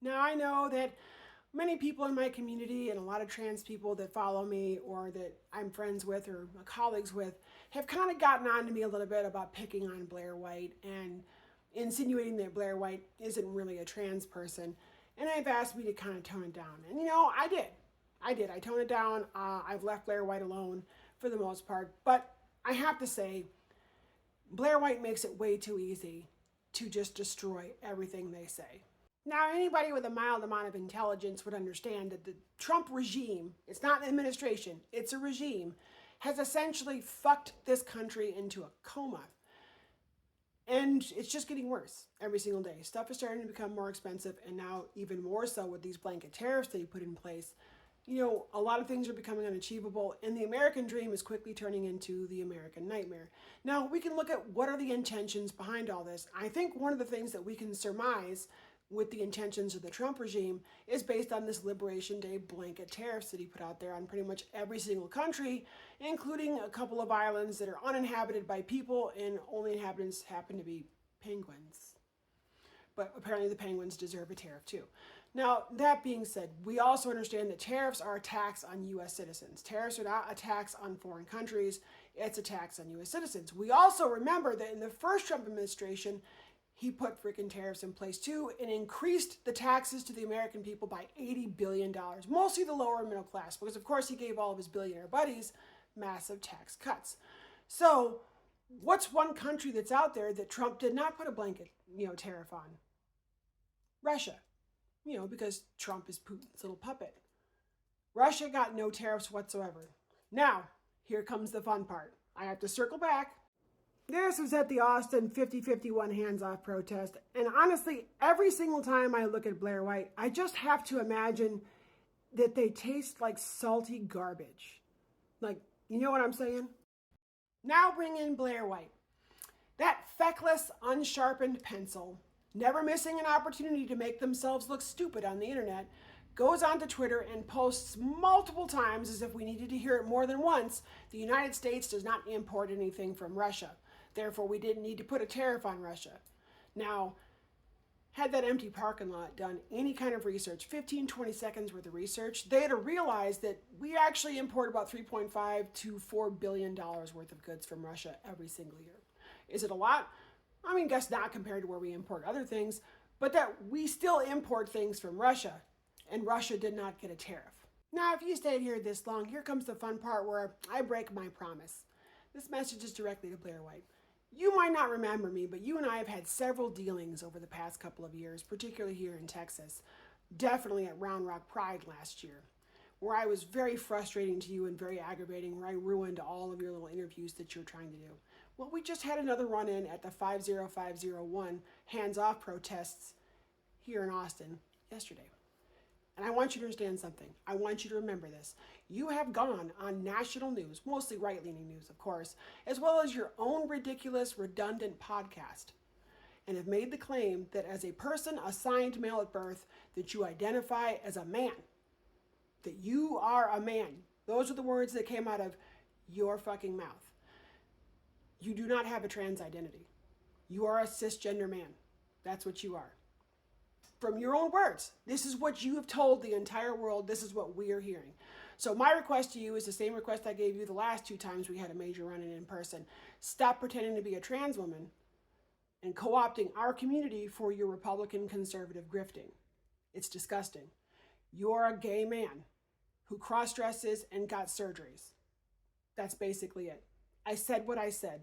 Now, I know that many people in my community and a lot of trans people that follow me or that I'm friends with or colleagues with have kind of gotten on to me a little bit about picking on Blair White and insinuating that Blair White isn't really a trans person. And they've asked me to kind of tone it down. And I did. I toned it down. I've left Blair White alone for the most part. But I have to say, Blair White makes it way too easy to just destroy everything they say. Now, anybody with a mild amount of intelligence would understand that the Trump regime, it's not an administration, it's a regime, has essentially fucked this country into a coma. And it's just getting worse every single day. Stuff is starting to become more expensive, and now even more so with these blanket tariffs that he put in place. A lot of things are becoming unachievable, and the American dream is quickly turning into the American nightmare. Now, we can look at what are the intentions behind all this. I think one of the things that we can surmise with the intentions of the Trump regime is based on this Liberation Day blanket tariffs that he put out there on pretty much every single country, including a couple of islands that are uninhabited by people and only inhabitants happen to be penguins. But apparently the penguins deserve a tariff too. Now, that being said, we also understand that tariffs are a tax on U.S. citizens. Tariffs are not a tax on foreign countries. It's a tax on U.S. citizens. We also remember that in the first Trump administration, he put freaking tariffs in place too and increased the taxes to the American people by $80 billion, mostly the lower middle class, because of course he gave all of his billionaire buddies massive tax cuts. So what's one country that's out there that Trump did not put a blanket, tariff on? Russia, because Trump is Putin's little puppet. Russia got no tariffs whatsoever. Now, here comes the fun part. I have to circle back. This was at the Austin 50-51 hands-off protest, and honestly, every single time I look at Blair White, I just have to imagine that they taste like salty garbage. Like, you know what I'm saying? Now bring in Blair White. That feckless, unsharpened pencil, never missing an opportunity to make themselves look stupid on the internet, goes onto Twitter and posts multiple times, as if we needed to hear it more than once, the United States does not import anything from Russia. Therefore, we didn't need to put a tariff on Russia. Now, had that empty parking lot done any kind of research, 15, 20 seconds worth of research, they'd have realized that we actually import about $3.5 to $4 billion worth of goods from Russia every single year. Is it a lot? I mean, guess not compared to where we import other things, but that we still import things from Russia, and Russia did not get a tariff. Now, if you stayed here this long, here comes the fun part where I break my promise. This message is directly to Blair White. You might not remember me, but you and I have had several dealings over the past couple of years, particularly here in Texas. Definitely at Round Rock Pride last year, where I was very frustrating to you and very aggravating, where I ruined all of your little interviews that you're trying to do. Well, we just had another run-in at the 50501 hands-off protests here in Austin yesterday. And I want you to understand something. I want you to remember this. You have gone on national news, mostly right-leaning news, of course, as well as your own ridiculous, redundant podcast, and have made the claim that as a person assigned male at birth, that you identify as a man, that you are a man. Those are the words that came out of your fucking mouth. You do not have a trans identity. You are a cisgender man. That's what you are. From your own words. This is what you have told the entire world. This is what we are hearing. So my request to you is the same request I gave you the last two times we had a major run-in in person. Stop pretending to be a trans woman and co-opting our community for your Republican conservative grifting. It's disgusting. You're a gay man who cross-dresses and got surgeries. That's basically it. I said what I said.